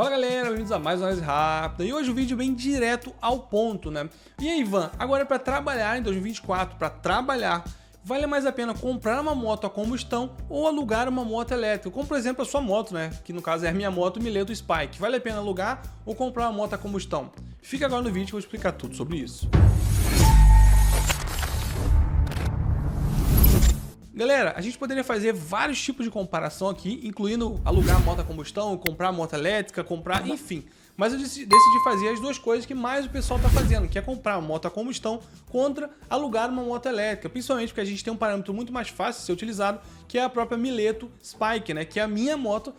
Fala galera, bem-vindos a mais uma análise rápida e hoje o vídeo bem direto ao ponto, né? E aí Ivan, agora para trabalhar em 2024, para trabalhar, vale mais a pena comprar uma moto a combustão ou alugar uma moto elétrica, como por exemplo a sua moto, né? Que no caso é a minha moto Mileto Spike. Vale a pena alugar ou comprar uma moto a combustão? Fica agora no vídeo que eu vou explicar tudo sobre isso. Galera, a gente poderia fazer vários tipos de comparação aqui, incluindo alugar moto a combustão, comprar moto elétrica, comprar, enfim. Mas eu decidi fazer as duas coisas que mais o pessoal está fazendo, que é comprar uma moto a combustão contra alugar uma moto elétrica. Principalmente porque a gente tem um parâmetro muito mais fácil de ser utilizado, que é a própria Mileto Spike, né? Que é a minha moto,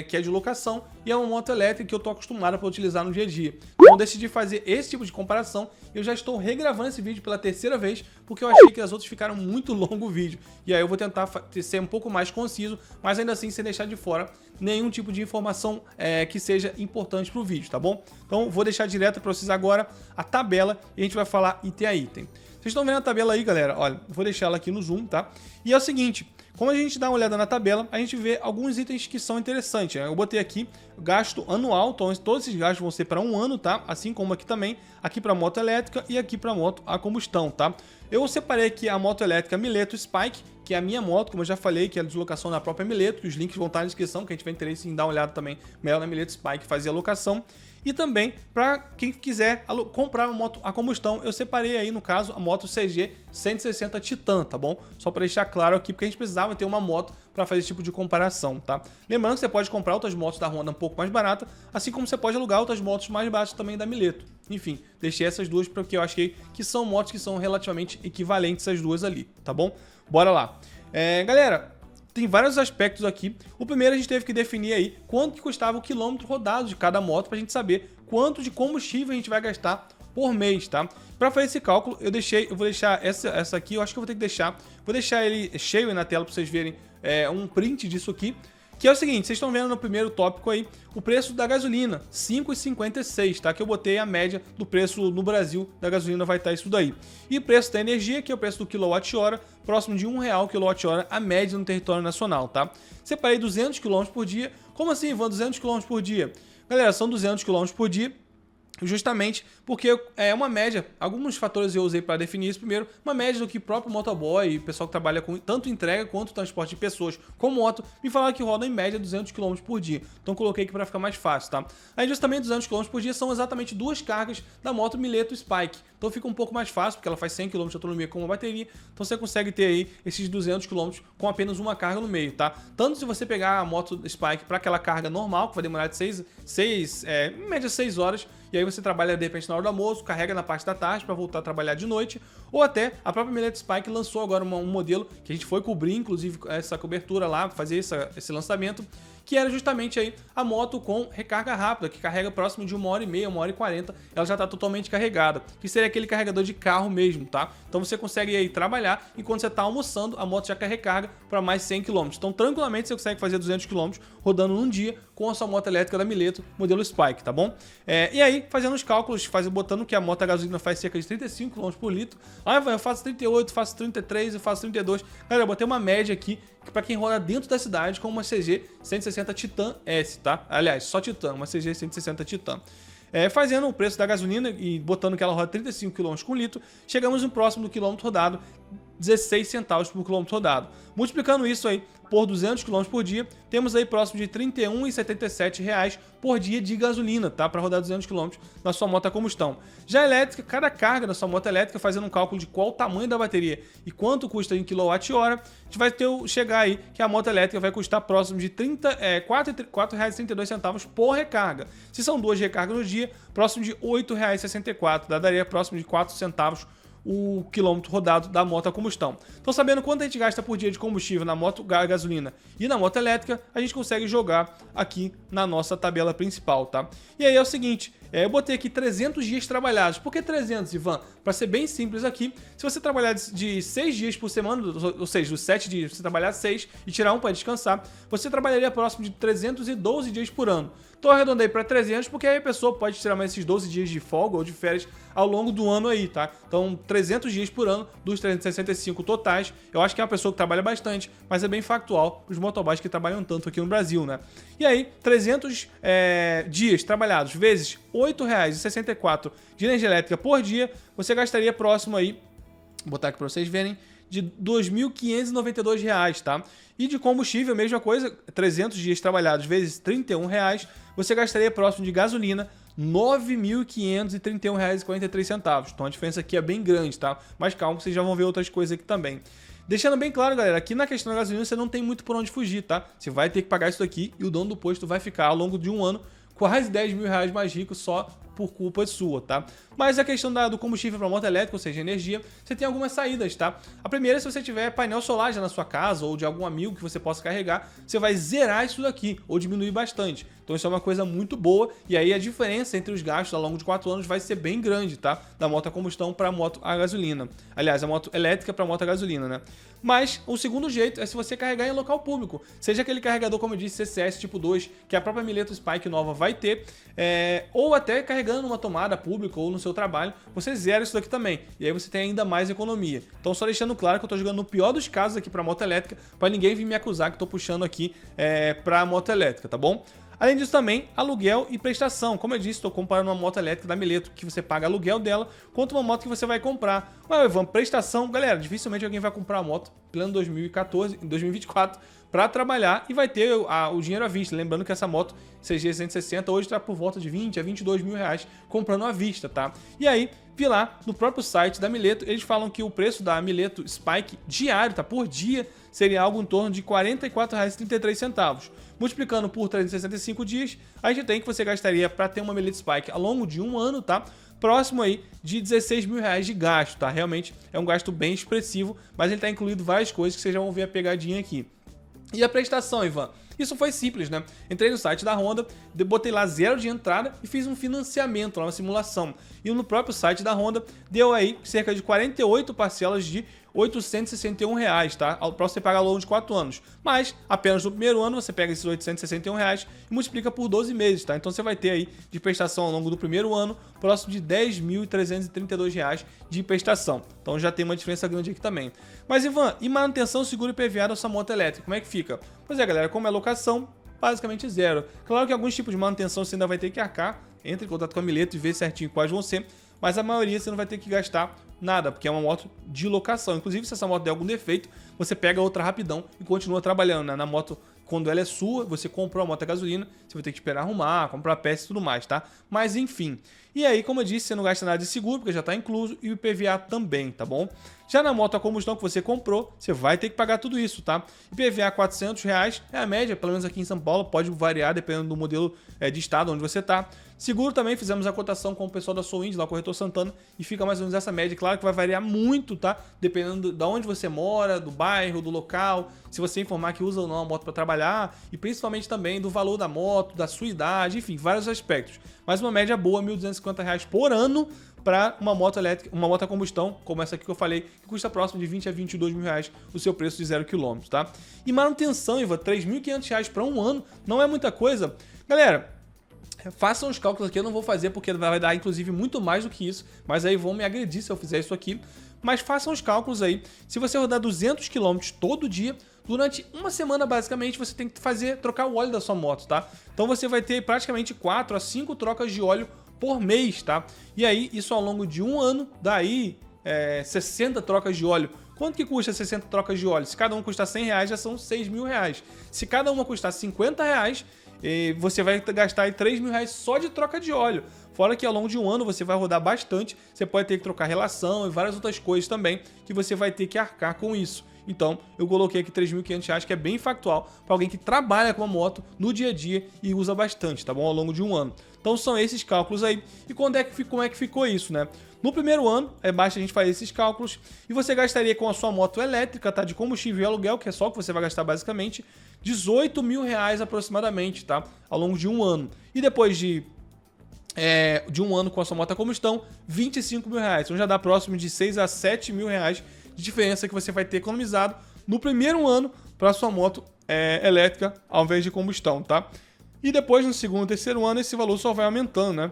que é de locação, e é uma moto elétrica que eu estou acostumado para utilizar no dia a dia. Então eu decidi fazer esse tipo de comparação. Eu já estou regravando esse vídeo pela terceira vez, porque eu achei que as outras ficaram muito longo o vídeo. E aí eu vou tentar ser um pouco mais conciso, mas ainda assim sem deixar de fora nenhum tipo de informação que seja importante para o vídeo, tá bom? Então vou deixar direto para vocês agora a tabela e a gente vai falar item a item. Vocês estão vendo a tabela aí, galera? Olha, vou deixar ela aqui no zoom, tá? E é o seguinte, como a gente dá uma olhada na tabela, a gente vê alguns itens que são interessantes, né? Eu botei aqui gasto anual, então todos esses gastos vão ser para um ano, tá? Assim como aqui também, aqui para moto elétrica e aqui para moto a combustão, tá? Eu separei aqui a moto elétrica Mileto Spike, que é a minha moto, como eu já falei, que é a deslocação da própria Mileto, os links vão estar na descrição, que a gente vai ter interesse em dar uma olhada também melhor na Mileto Spike, fazer a locação. E também, para quem quiser comprar uma moto a combustão, eu separei aí, no caso, a moto CG 160 Titan, tá bom? Só para deixar claro aqui, porque a gente precisava ter uma moto para fazer esse tipo de comparação, tá? Lembrando que você pode comprar outras motos da Honda um pouco mais barata, assim como você pode alugar outras motos mais baratas também da Mileto. Enfim, deixei essas duas porque eu achei que são motos que são relativamente equivalentes às duas ali, tá bom? Bora lá. Galera, tem vários aspectos aqui. O primeiro a gente teve que definir aí quanto que custava o quilômetro rodado de cada moto pra gente saber quanto de combustível a gente vai gastar por mês, tá? Para fazer esse cálculo, eu vou deixar essa aqui, eu acho que eu vou ter que deixar, vou deixar ele cheio aí na tela para vocês verem um print disso aqui. Que é o seguinte, vocês estão vendo no primeiro tópico aí o preço da gasolina, R$ 5,56, tá? Que eu botei a média do preço no Brasil da gasolina, vai estar isso daí. E o preço da energia, que é o preço do quilowatt-hora, próximo de R$ 1,00 o quilowatt-hora, a média no território nacional, tá? Separei 200 km por dia. Como assim, Ivan, 200 km por dia? Galera, são 200 km por dia. Justamente porque é uma média, alguns fatores eu usei para definir isso. Primeiro, uma média do que o próprio motoboy e o pessoal que trabalha com tanto entrega quanto transporte de pessoas com moto me falaram que roda em média 200 km por dia. Então coloquei aqui para ficar mais fácil, tá? Aí justamente 200 km por dia são exatamente duas cargas da moto Mileto Spike. Então fica um pouco mais fácil, porque ela faz 100 km de autonomia com uma bateria. Então você consegue ter aí esses 200 km com apenas uma carga no meio, tá? Tanto se você pegar a moto Spike para aquela carga normal, que vai demorar de em média 6 horas, e aí você trabalha de repente na hora do almoço, carrega na parte da tarde para voltar a trabalhar de noite, ou até a própria Mileto Spike lançou agora um modelo que a gente foi cobrir, inclusive essa cobertura lá, fazer esse lançamento, que era justamente aí a moto com recarga rápida, que carrega próximo de 1h30, 1h40, ela já está totalmente carregada, que seria aquele carregador de carro mesmo, tá? Então você consegue aí trabalhar, enquanto você está almoçando, a moto já recarga para mais 100 km. Então tranquilamente você consegue fazer 200 km rodando num dia com a sua moto elétrica da Mileto, modelo Spike, tá bom? E aí, fazendo os cálculos, botando que a moto a gasolina faz cerca de 35 km por litro, eu faço 38, faço 33, eu faço 32, galera, eu botei uma média aqui, para quem roda dentro da cidade com uma CG 160 Titan S, tá? Aliás, só Titan, uma CG 160 Titan. Fazendo o preço da gasolina e botando que ela roda 35 km com litro, chegamos no próximo do quilômetro rodado, 16 centavos por quilômetro rodado. Multiplicando isso aí por 200 km por dia, temos aí próximo de R$ 31,77 por dia de gasolina, tá? Para rodar 200 km na sua moto a combustão. Já a elétrica, cada carga da sua moto elétrica, fazendo um cálculo de qual o tamanho da bateria e quanto custa em kWh, a gente vai chegar aí que a moto elétrica vai custar próximo de R$ 4,32 por recarga. Se são duas recargas no dia, próximo de R$ 8,64, daria próximo de 4 centavos o quilômetro rodado da moto a combustão. Então, sabendo quanto a gente gasta por dia de combustível na moto a gasolina e na moto elétrica, a gente consegue jogar aqui na nossa tabela principal, tá? E aí é o seguinte, Eu botei aqui 300 dias trabalhados. Por que 300, Ivan? Para ser bem simples aqui, se você trabalhar de 6 dias por semana, ou seja, dos 7 dias, você trabalhar 6 e tirar um para descansar, você trabalharia próximo de 312 dias por ano. Então eu arredondei para 300 porque aí a pessoa pode tirar mais esses 12 dias de folga ou de férias ao longo do ano aí, tá? Então 300 dias por ano dos 365 totais. Eu acho que é uma pessoa que trabalha bastante, mas é bem factual os motobikes que trabalham tanto aqui no Brasil, né? E aí, 300 dias trabalhados vezes R$ 8,64 de energia elétrica por dia, você gastaria próximo aí, vou botar aqui para vocês verem, de R$ 2.592, tá? E de combustível, mesma coisa, 300 dias trabalhados vezes R$ 31, você gastaria próximo de gasolina R$ 9.531,43. Então a diferença aqui é bem grande, tá? Mas calma, vocês já vão ver outras coisas aqui também. Deixando bem claro, galera, aqui na questão da gasolina você não tem muito por onde fugir, tá? Você vai ter que pagar isso aqui e o dono do posto vai ficar ao longo de um ano quase R$ 10 mil mais rico só por culpa sua, tá? Mas a questão do combustível para moto elétrica, ou seja, energia, você tem algumas saídas, tá? A primeira é se você tiver painel solar já na sua casa ou de algum amigo que você possa carregar, você vai zerar isso daqui ou diminuir bastante. Então isso é uma coisa muito boa e aí a diferença entre os gastos ao longo de 4 anos vai ser bem grande, tá? Da moto a combustão para a moto a gasolina. Aliás, a moto elétrica para a moto a gasolina, né? Mas o segundo jeito é se você carregar em local público. Seja aquele carregador, como eu disse, CCS tipo 2, que a própria Mileto Spike nova vai ter, ou até carregando numa tomada pública ou no seu trabalho, você zera isso daqui também. E aí você tem ainda mais economia. Então só deixando claro que eu tô jogando no pior dos casos aqui para moto elétrica, para ninguém vir me acusar que tô puxando aqui para moto elétrica, tá bom? Além disso também, aluguel e prestação. Como eu disse, estou comparando uma moto elétrica da Mileto, que você paga aluguel dela, quanto uma moto que você vai comprar. Mas, Ivan, prestação, galera, dificilmente alguém vai comprar uma moto plano 2024 para trabalhar e vai ter o dinheiro à vista. Lembrando que essa moto CG 160 hoje está por volta de 20 a 22 mil reais comprando à vista, tá? E aí, vi lá no próprio site da Mileto, eles falam que o preço da Mileto Spike diário, tá? Por dia, seria algo em torno de R$ 44,33. Multiplicando por 365 dias, a gente tem que você gastaria para ter uma Mileto Spike ao longo de um ano, tá? Próximo aí de 16 mil reais de gasto, tá? Realmente é um gasto bem expressivo, mas ele tá incluído várias coisas que vocês já vão ver a pegadinha aqui. E a prestação, Ivan? Isso foi simples, né? Entrei no site da Honda, botei lá 0 de entrada e fiz um financiamento lá, uma simulação. E no próprio site da Honda deu aí cerca de 48 parcelas de R$ 861, tá? Para você pagar ao longo de 4 anos. Mas apenas no primeiro ano você pega esses R$ 861 e multiplica por 12 meses, tá? Então você vai ter aí de prestação ao longo do primeiro ano próximo de R$ 10.332 de prestação. Então já tem uma diferença grande aqui também. Mas Ivan, e manutenção, seguro e PVA da sua moto elétrica, como é que fica? Pois é, galera, como é locação, basicamente zero. Claro que alguns tipos de manutenção você ainda vai ter que arcar, entre em contato com a Mileto e ver certinho quais vão ser, mas a maioria você não vai ter que gastar nada, porque é uma moto de locação. Inclusive, se essa moto der algum defeito, você pega outra rapidão e continua trabalhando, né? Na moto, quando ela é sua, você comprou a moto a gasolina, você vai ter que esperar arrumar, comprar peça e tudo mais, tá? Mas enfim. E aí, como eu disse, você não gasta nada de seguro, porque já está incluso, e o IPVA também, tá bom? Já na moto a combustão que você comprou, você vai ter que pagar tudo isso, tá? IPVA R$ 400 é a média, pelo menos aqui em São Paulo, pode variar dependendo do modelo de estado onde você está. Seguro também, fizemos a cotação com o pessoal da Sowind, lá no Corretor Santana, e fica mais ou menos essa média. Claro que vai variar muito, tá? Dependendo de onde você mora, do bairro, do local, se você informar que usa ou não a moto para trabalhar, e principalmente também do valor da moto, da sua idade, enfim, vários aspectos. Mas uma média boa, R$ 1.250 por ano para uma moto elétrica, uma moto a combustão, como essa aqui que eu falei, que custa próximo de 20 a 22 mil reais o seu preço de 0 km, tá? E manutenção, Iva, R$ 3.500 para um ano, não é muita coisa. Galera, façam os cálculos aqui, eu não vou fazer porque vai dar inclusive muito mais do que isso, mas aí vão me agredir se eu fizer isso aqui. Mas façam os cálculos aí, se você rodar 200 km todo dia, durante uma semana basicamente você tem que trocar o óleo da sua moto, tá? Então você vai ter praticamente 4 a 5 trocas de óleo por mês, tá? E aí, isso ao longo de um ano, daí 60 trocas de óleo. Quanto que custa 60 trocas de óleo? Se cada uma custar 100 reais, já são 6 mil reais. Se cada uma custar 50 reais, você vai gastar aí 3 mil reais só de troca de óleo. Fora que ao longo de um ano você vai rodar bastante, você pode ter que trocar relação e várias outras coisas também, que você vai ter que arcar com isso. Então, eu coloquei aqui R$ 3.500, que é bem factual para alguém que trabalha com a moto no dia a dia e usa bastante, tá bom? Ao longo de um ano. Então, são esses cálculos aí. E como é que ficou isso, né? No primeiro ano, basta a gente fazer esses cálculos e você gastaria com a sua moto elétrica, tá? De combustível e aluguel, que é só o que você vai gastar basicamente, 18 mil reais aproximadamente, tá? Ao longo de um ano. E depois de de um ano com a sua moto a combustão, 25 mil reais. Então já dá próximo de 6 a 7 mil reais de diferença que você vai ter economizado no primeiro ano para a sua moto elétrica ao invés de combustão, tá? E depois, no segundo e terceiro ano, esse valor só vai aumentando, né?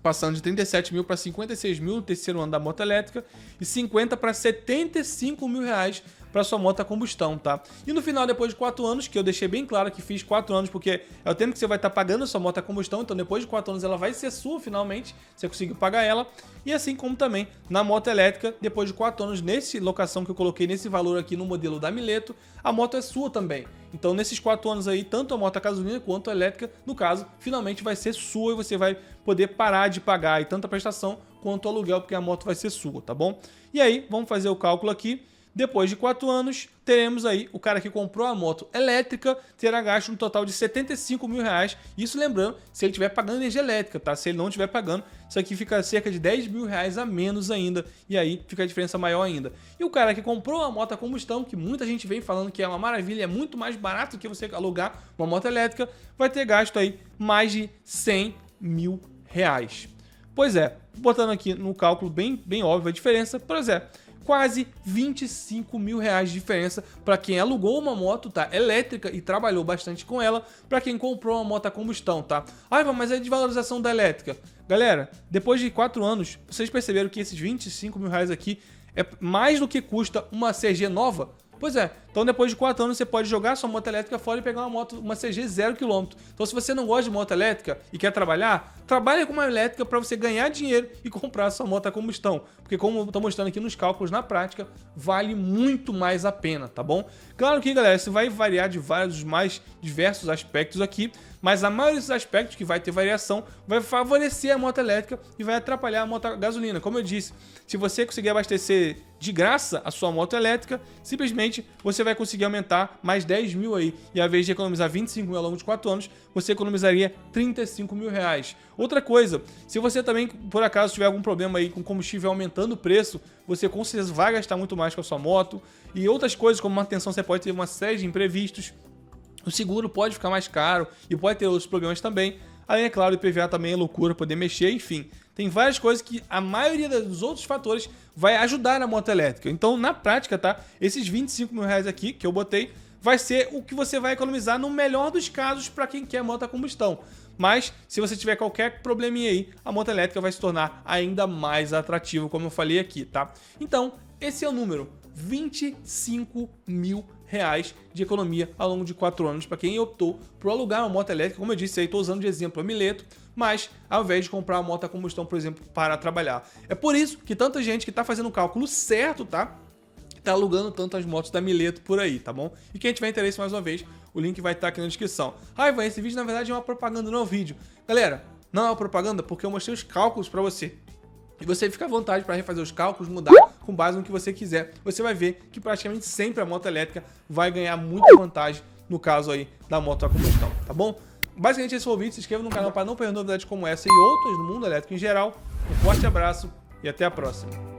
Passando de 37 mil para 56 mil no terceiro ano da moto elétrica e 50 para 75 mil reais para sua moto a combustão, tá? E no final, depois de 4 anos, que eu deixei bem claro que fiz 4 anos, porque é o tempo que você vai estar pagando a sua moto a combustão, então depois de 4 anos ela vai ser sua finalmente, você conseguiu pagar ela. E assim como também na moto elétrica, depois de 4 anos, nesse locação que eu coloquei nesse valor aqui no modelo da Mileto, a moto é sua também. Então nesses 4 anos aí, tanto a moto a gasolina quanto a elétrica, no caso, finalmente vai ser sua e você vai poder parar de pagar aí tanto a prestação quanto o aluguel, porque a moto vai ser sua, tá bom? E aí, vamos fazer o cálculo aqui. Depois de 4 anos, teremos aí o cara que comprou a moto elétrica terá gasto um total de 75 mil reais. Isso lembrando, se ele estiver pagando energia elétrica, tá? Se ele não estiver pagando, isso aqui fica cerca de 10 mil reais a menos ainda. E aí fica a diferença maior ainda. E o cara que comprou a moto a combustão, que muita gente vem falando que é uma maravilha, é muito mais barato que você alugar uma moto elétrica, vai ter gasto aí mais de 100 mil reais. Pois é, botando aqui no cálculo bem óbvio a diferença, pois é, quase 25 mil reais de diferença para quem alugou uma moto, tá, elétrica e trabalhou bastante com ela, para quem comprou uma moto a combustão, tá? Ah, mas é de valorização da elétrica. Galera, depois de 4 anos, vocês perceberam que esses 25 mil reais aqui é mais do que custa uma CG nova? Pois é, então depois de 4 anos você pode jogar sua moto elétrica fora e pegar uma CG 0 km. Então se você não gosta de moto elétrica e quer trabalhar, trabalhe com uma elétrica para você ganhar dinheiro e comprar sua moto a combustão. Porque como eu estou mostrando aqui nos cálculos, na prática, vale muito mais a pena, tá bom? Claro que, galera, isso vai variar de vários mais diversos aspectos aqui, mas a maioria desses aspectos que vai ter variação vai favorecer a moto elétrica e vai atrapalhar a moto a gasolina. Como eu disse, se você conseguir abastecer de graça a sua moto elétrica, simplesmente você vai conseguir aumentar mais 10 mil aí. E ao invés de economizar 25 mil ao longo de 4 anos, você economizaria 35 mil reais. Outra coisa, se você também, por acaso, tiver algum problema aí com combustível aumentando o preço, você com certeza vai gastar muito mais com a sua moto. E outras coisas, como manutenção, você pode ter uma série de imprevistos. O seguro pode ficar mais caro e pode ter outros problemas também. Além, é claro, do IPVA também é loucura poder mexer, enfim. Tem várias coisas que a maioria dos outros fatores vai ajudar na moto elétrica. Então, na prática, tá? Esses 25 mil reais aqui que eu botei vai ser o que você vai economizar no melhor dos casos para quem quer moto a combustão. Mas, se você tiver qualquer probleminha aí, a moto elétrica vai se tornar ainda mais atrativa, como eu falei aqui, tá? Então, esse é o número, 25 mil reais de economia ao longo de 4 anos para quem optou por alugar uma moto elétrica. Como eu disse aí, estou usando de exemplo a Mileto, mas ao invés de comprar uma moto a combustão, por exemplo, para trabalhar. É por isso que tanta gente que está fazendo o cálculo certo, tá? Tá alugando tantas motos da Mileto por aí, tá bom? E quem tiver interesse, mais uma vez, o link vai estar aqui na descrição. Ah, Ivan, esse vídeo na verdade é uma propaganda, não é um vídeo. Galera, não é uma propaganda porque eu mostrei os cálculos para você. E você fica à vontade para refazer os cálculos, mudar com base no que você quiser. Você vai ver que praticamente sempre a moto elétrica vai ganhar muita vantagem no caso aí da moto a combustão, tá bom? Basicamente esse foi o vídeo. Se inscreva no canal para não perder novidades como essa e outras no mundo elétrico em geral. Um forte abraço e até a próxima.